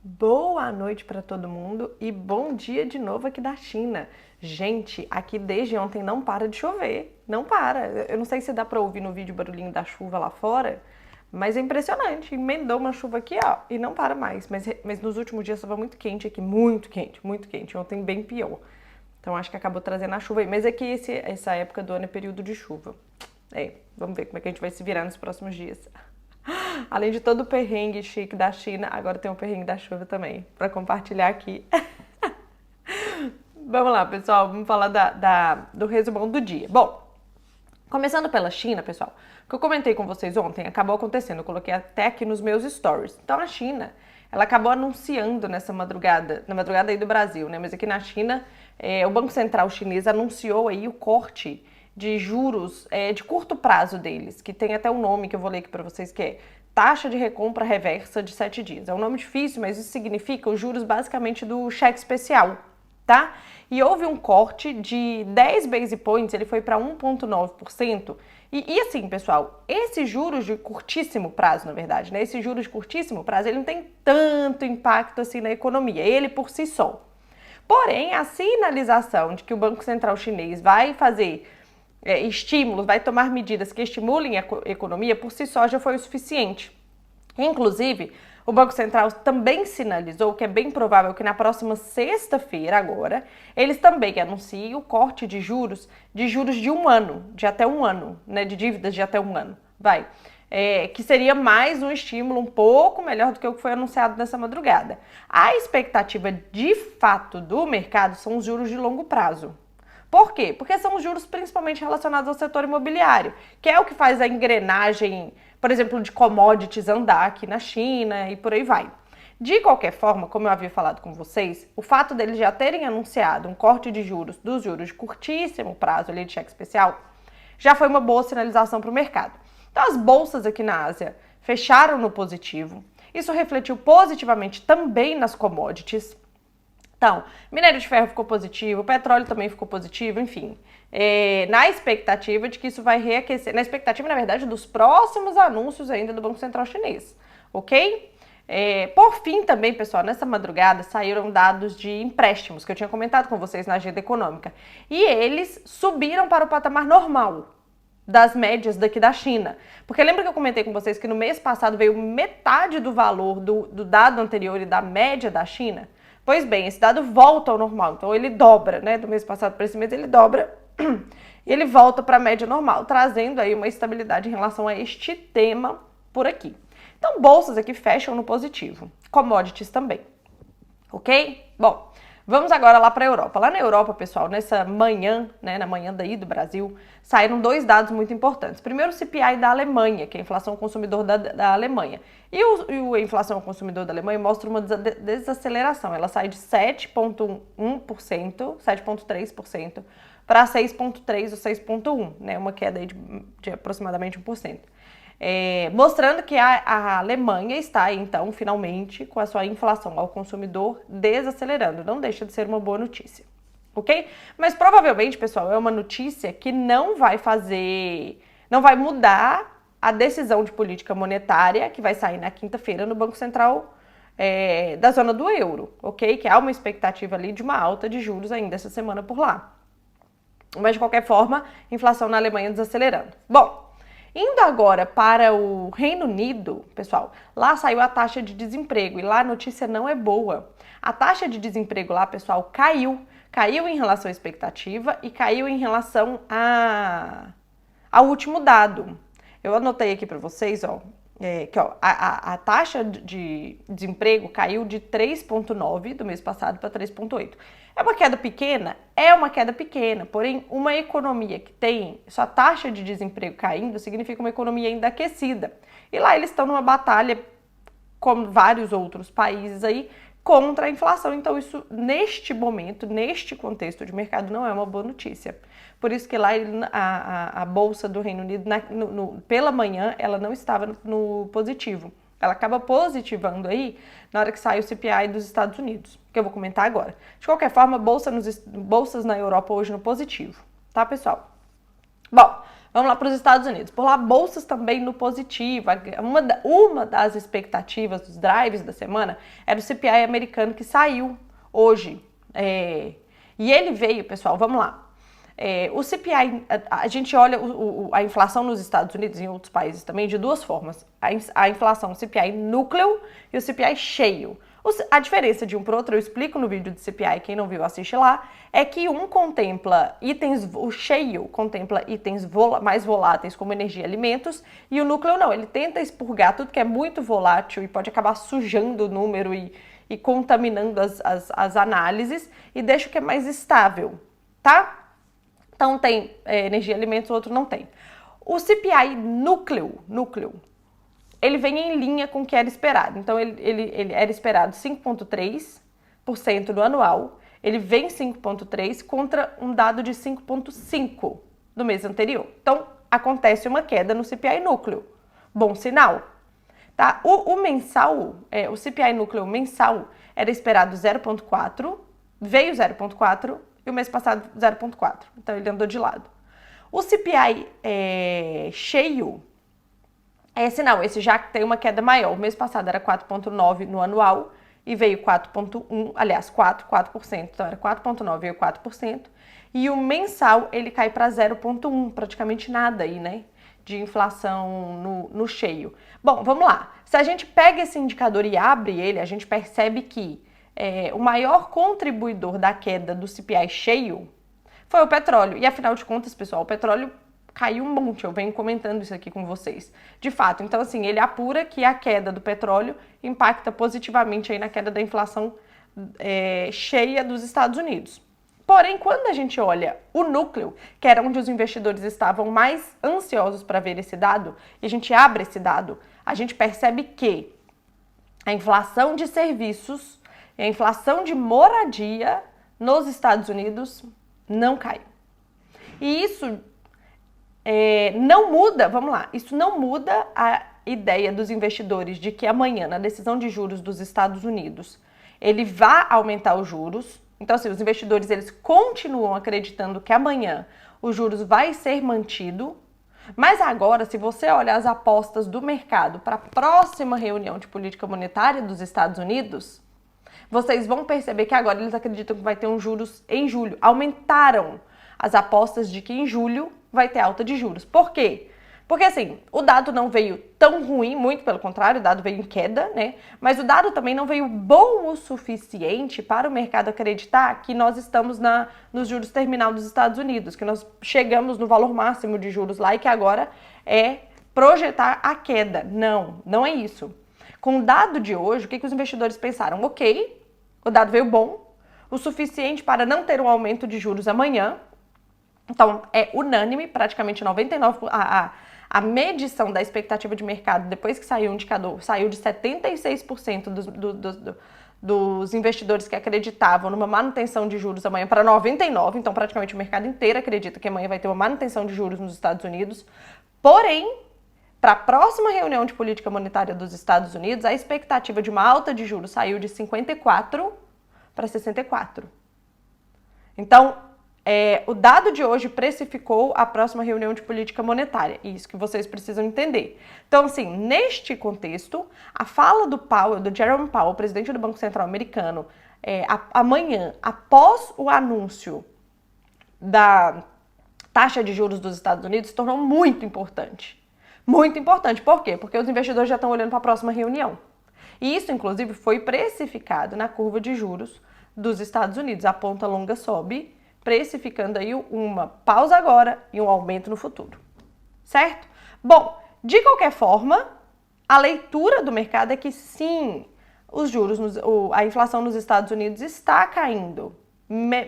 Boa noite para todo mundo e bom dia de novo aqui da China. Gente, aqui desde ontem não para de chover, não para. Eu não sei se dá para ouvir no vídeo o barulhinho da chuva lá fora, mas é impressionante. Emendou uma chuva aqui, ó, e não para mais. Mas nos últimos dias estava muito quente aqui, muito quente, muito quente. Ontem bem pior. Então acho que acabou trazendo a chuva aí. Mas aqui essa época do ano é período de chuva. Vamos ver como é que a gente vai se virar nos próximos dias. Além de todo o perrengue chique da China, agora tem um perrengue da chuva também, para compartilhar aqui. Vamos lá, pessoal, vamos falar do resumão do dia. Bom, começando pela China, pessoal, o que eu comentei com vocês ontem acabou acontecendo, eu coloquei até aqui nos meus stories. Então a China, ela acabou anunciando nessa madrugada, na madrugada aí do Brasil, né? Mas aqui na China, o Banco Central chinês anunciou aí o corte de juros de curto prazo deles, que tem até um nome que eu vou ler aqui para vocês, que é taxa de recompra reversa de 7 dias. É um nome difícil, mas isso significa os juros basicamente do cheque especial, tá? E houve um corte de 10 base points, ele foi para 1,9%. E assim, pessoal, esses juros de curtíssimo prazo, na verdade, né? Esses juros de curtíssimo prazo, ele não tem tanto impacto assim na economia, ele por si só. Porém, a sinalização de que o Banco Central chinês vai fazer estímulos, vai tomar medidas que estimulem a economia, por si só já foi o suficiente. Inclusive, o Banco Central também sinalizou que é bem provável que na próxima sexta-feira, agora, eles também anunciem o corte de juros de um ano, de até um ano, né, de dívidas de até um ano. Que seria mais um estímulo um pouco melhor do que o que foi anunciado nessa madrugada. A expectativa de fato do mercado são os juros de longo prazo. Por quê? Porque são os juros principalmente relacionados ao setor imobiliário, que é o que faz a engrenagem, por exemplo, de commodities andar aqui na China e por aí vai. De qualquer forma, como eu havia falado com vocês, o fato deles já terem anunciado um corte de juros, dos juros de curtíssimo prazo ali de cheque especial, já foi uma boa sinalização para o mercado. Então as bolsas aqui na Ásia fecharam no positivo, isso refletiu positivamente também nas commodities. Então, minério de ferro ficou positivo, o petróleo também ficou positivo, enfim. Na expectativa de que isso vai reaquecer, na expectativa, na verdade, dos próximos anúncios ainda do Banco Central chinês, ok? Por fim também, pessoal, nessa madrugada saíram dados de empréstimos, que eu tinha comentado com vocês na agenda econômica, e eles subiram para o patamar normal das médias daqui da China. Porque lembra que eu comentei com vocês que no mês passado veio metade do valor do dado anterior e da média da China? Pois bem, esse dado volta ao normal, então ele dobra, né? Do mês passado para esse mês ele dobra e ele volta para a média normal, trazendo aí uma estabilidade em relação a este tema por aqui. Então, bolsas aqui fecham no positivo, commodities também, ok? Bom, vamos agora lá para a Europa. Lá na Europa, pessoal, nessa manhã, né, na manhã daí do Brasil, saíram dois dados muito importantes. Primeiro, o CPI da Alemanha, que é a inflação ao consumidor da Alemanha. E a inflação ao consumidor da Alemanha mostra uma desaceleração. Ela sai de 7,1%, 7,3% para 6,3% ou 6,1%, né, uma queda aí de aproximadamente 1%. Mostrando que a Alemanha está, então, finalmente, com a sua inflação ao consumidor desacelerando. Não deixa de ser uma boa notícia, ok? Mas provavelmente, pessoal, é uma notícia que não vai mudar a decisão de política monetária que vai sair na quinta-feira no Banco Central da zona do euro, ok? Que há uma expectativa ali de uma alta de juros ainda essa semana por lá. Mas, de qualquer forma, inflação na Alemanha desacelerando. Bom, indo agora para o Reino Unido, pessoal, lá saiu a taxa de desemprego e lá a notícia não é boa. A taxa de desemprego lá, pessoal, caiu em relação à expectativa e caiu em relação ao último dado. Eu anotei aqui para vocês, ó, que ó, a taxa de desemprego caiu de 3,9 do mês passado para 3,8. É uma queda pequena? É uma queda pequena, porém uma economia que tem sua taxa de desemprego caindo significa uma economia ainda aquecida. E lá eles estão numa batalha, como vários outros países aí, contra a inflação. Então isso, neste momento, neste contexto de mercado, não é uma boa notícia. Por isso que lá a Bolsa do Reino Unido, pela manhã, ela não estava no positivo. Ela acaba positivando aí na hora que sai o CPI dos Estados Unidos, que eu vou comentar agora. De qualquer forma, bolsas na Europa hoje no positivo, tá, pessoal? Bom, Vamos lá para os Estados Unidos. Por lá, bolsas também no positivo. Uma das expectativas dos drives da semana era o CPI americano que saiu hoje. E ele veio, pessoal, vamos lá. O CPI, a gente olha a inflação nos Estados Unidos e em outros países também de duas formas. A inflação, o CPI núcleo e o CPI cheio. A diferença de um para o outro, eu explico no vídeo de CPI, quem não viu, assiste lá, é que um contempla itens, o cheio contempla itens mais voláteis como energia e alimentos, e o núcleo não, ele tenta expurgar tudo que é muito volátil e pode acabar sujando o número e contaminando as análises e deixa o que é mais estável, tá? Então tem energia e alimentos, o outro não tem. O CPI núcleo, ele vem em linha com o que era esperado. Então, ele era esperado 5,3% no anual. Ele vem 5,3% contra um dado de 5,5% do mês anterior. Então, acontece uma queda no CPI núcleo. Bom sinal. Tá? O mensal, o CPI núcleo mensal era esperado 0,4%, veio 0,4% e o mês passado 0,4%. Então, ele andou de lado. O CPI cheio, esse já tem uma queda maior. O mês passado era 4,9% no anual e veio 4,1%, aliás, 4%, então era 4,9% veio 4%. E o mensal, ele cai para 0,1%, praticamente nada aí, né, de inflação no cheio. Bom, vamos lá. Se a gente pega esse indicador e abre ele, a gente percebe que o maior contribuidor da queda do CPI cheio foi o petróleo. E afinal de contas, pessoal, o petróleo caiu um monte, eu venho comentando isso aqui com vocês. De fato, então assim, ele apura que a queda do petróleo impacta positivamente aí na queda da inflação cheia dos Estados Unidos. Porém, quando a gente olha o núcleo, que era onde os investidores estavam mais ansiosos para ver esse dado, e a gente abre esse dado, a gente percebe que a inflação de serviços e a inflação de moradia nos Estados Unidos não caiu. E isso não muda, vamos lá, isso não muda a ideia dos investidores de que amanhã, na decisão de juros dos Estados Unidos, ele vai aumentar os juros. Então, assim, os investidores, eles continuam acreditando que amanhã os juros vai ser mantido. Mas agora, se você olhar as apostas do mercado para a próxima reunião de política monetária dos Estados Unidos, vocês vão perceber que agora eles acreditam que vai ter juros em julho. Aumentaram as apostas de que em julho vai ter alta de juros. Por quê? Porque assim, o dado não veio tão ruim, muito pelo contrário, o dado veio em queda, né? Mas o dado também não veio bom o suficiente para o mercado acreditar que nós estamos nos juros terminal dos Estados Unidos, que nós chegamos no valor máximo de juros lá e que agora é projetar a queda. Não, não é isso. Com o dado de hoje, o que os investidores pensaram? Ok, o dado veio bom, o suficiente para não ter um aumento de juros amanhã. Então, é unânime, praticamente 99%. A medição da expectativa de mercado, depois que saiu o indicador, saiu de 76% dos investidores que acreditavam numa manutenção de juros amanhã para 99%. Então, praticamente o mercado inteiro acredita que amanhã vai ter uma manutenção de juros nos Estados Unidos. Porém, para a próxima reunião de política monetária dos Estados Unidos, a expectativa de uma alta de juros saiu de 54% para 64%. Então, o dado de hoje precificou a próxima reunião de política monetária. Isso que vocês precisam entender. Então, assim, neste contexto, a fala do Powell, do Jerome Powell, presidente do Banco Central americano, amanhã, após o anúncio da taxa de juros dos Estados Unidos, se tornou muito importante. Muito importante. Por quê? Porque os investidores já estão olhando para a próxima reunião. E isso, inclusive, foi precificado na curva de juros dos Estados Unidos. A ponta longa sobe, precificando aí uma pausa agora e um aumento no futuro, certo? Bom, de qualquer forma, a leitura do mercado é que sim, os juros, a inflação nos Estados Unidos está caindo,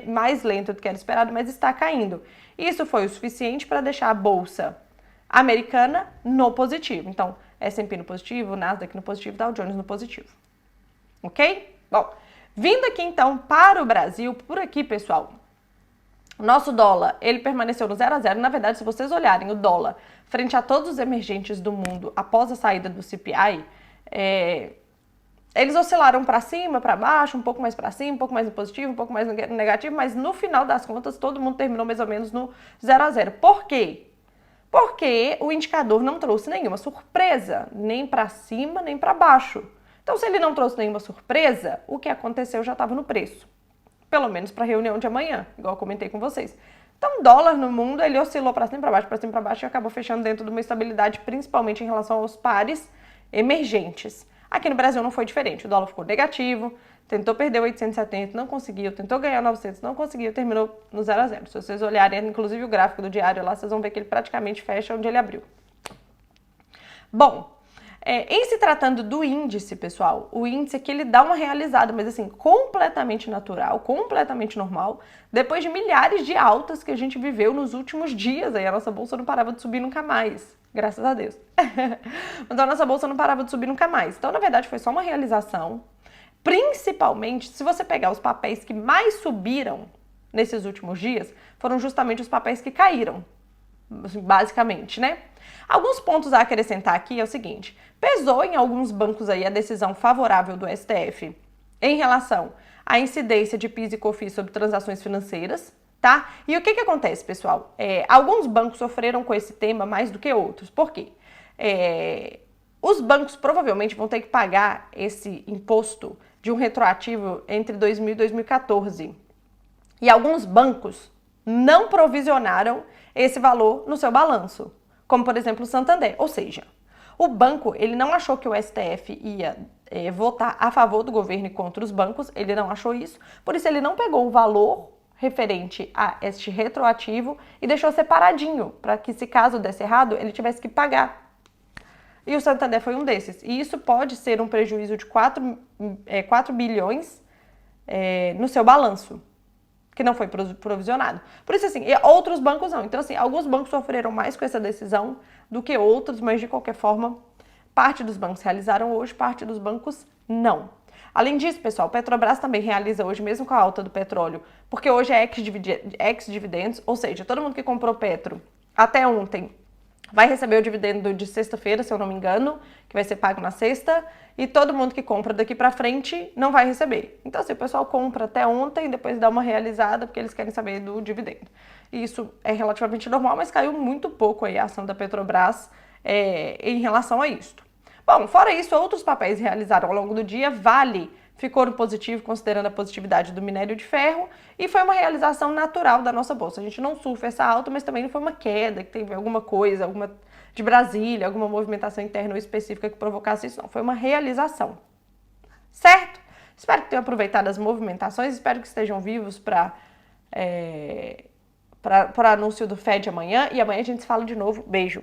mais lento do que era esperado, mas está caindo. Isso foi o suficiente para deixar a bolsa americana no positivo. Então, S&P no positivo, Nasdaq no positivo, Dow Jones no positivo. Ok? Bom, vindo aqui então para o Brasil, por aqui, pessoal, o nosso dólar, ele permaneceu no 0 a 0. Na verdade, se vocês olharem o dólar frente a todos os emergentes do mundo após a saída do CPI, eles oscilaram para cima, para baixo, um pouco mais para cima, um pouco mais no positivo, um pouco mais no negativo, mas no final das contas, todo mundo terminou mais ou menos no 0 a 0. Por quê? Porque o indicador não trouxe nenhuma surpresa, nem para cima, nem para baixo. Então, se ele não trouxe nenhuma surpresa, o que aconteceu já estava no preço. Pelo menos para a reunião de amanhã, igual eu comentei com vocês. Então, o dólar no mundo, ele oscilou para cima e para baixo e acabou fechando dentro de uma estabilidade, principalmente em relação aos pares emergentes. Aqui no Brasil não foi diferente, o dólar ficou negativo, tentou perder 870, não conseguiu, tentou ganhar 900, não conseguiu, terminou no 0 a 0. Se vocês olharem, inclusive o gráfico do diário lá, vocês vão ver que ele praticamente fecha onde ele abriu. Bom, em se tratando do índice, pessoal, o índice aqui ele dá uma realizada, mas assim, completamente natural, completamente normal, depois de milhares de altas que a gente viveu nos últimos dias, aí a nossa bolsa não parava de subir nunca mais, graças a Deus. Mas a nossa bolsa não parava de subir nunca mais. Então, na verdade, foi só uma realização, principalmente se você pegar os papéis que mais subiram nesses últimos dias, foram justamente os papéis que caíram, basicamente, né? Alguns pontos a acrescentar aqui é o seguinte: pesou em alguns bancos aí a decisão favorável do STF em relação à incidência de PIS e COFINS sobre transações financeiras, tá? E o que acontece, pessoal? Alguns bancos sofreram com esse tema mais do que outros. Por quê? Os bancos provavelmente vão ter que pagar esse imposto de um retroativo entre 2000 e 2014. E alguns bancos não provisionaram esse valor no seu balanço, como por exemplo o Santander. Ou seja, o banco ele não achou que o STF ia votar a favor do governo e contra os bancos, ele não achou isso, por isso ele não pegou o valor referente a este retroativo e deixou separadinho, para que se caso desse errado, ele tivesse que pagar. E o Santander foi um desses. E isso pode ser um prejuízo de 4 bilhões no seu balanço, que não foi provisionado. Por isso, assim, outros bancos não. Então, assim, alguns bancos sofreram mais com essa decisão do que outros, mas de qualquer forma, parte dos bancos realizaram hoje, parte dos bancos não. Além disso, pessoal, Petrobras também realiza hoje, mesmo com a alta do petróleo, porque hoje é ex-dividendos, ou seja, todo mundo que comprou Petro até ontem vai receber o dividendo de sexta-feira, se eu não me engano, que vai ser pago na sexta, e todo mundo que compra daqui pra frente não vai receber. Então, assim, o pessoal compra até ontem, depois dá uma realizada, porque eles querem saber do dividendo. E isso é relativamente normal, mas caiu muito pouco aí a ação da Petrobras em relação a isto. Bom, fora isso, outros papéis realizaram ao longo do dia. Vale ficou no positivo, considerando a positividade do minério de ferro, e foi uma realização natural da nossa bolsa. A gente não surfa essa alta, mas também não foi uma queda, que teve alguma coisa, alguma de Brasília, alguma movimentação interna ou específica que provocasse isso, não. Foi uma realização. Certo? Espero que tenham aproveitado as movimentações, espero que estejam vivos para o anúncio do FED amanhã, e amanhã a gente se fala de novo. Beijo!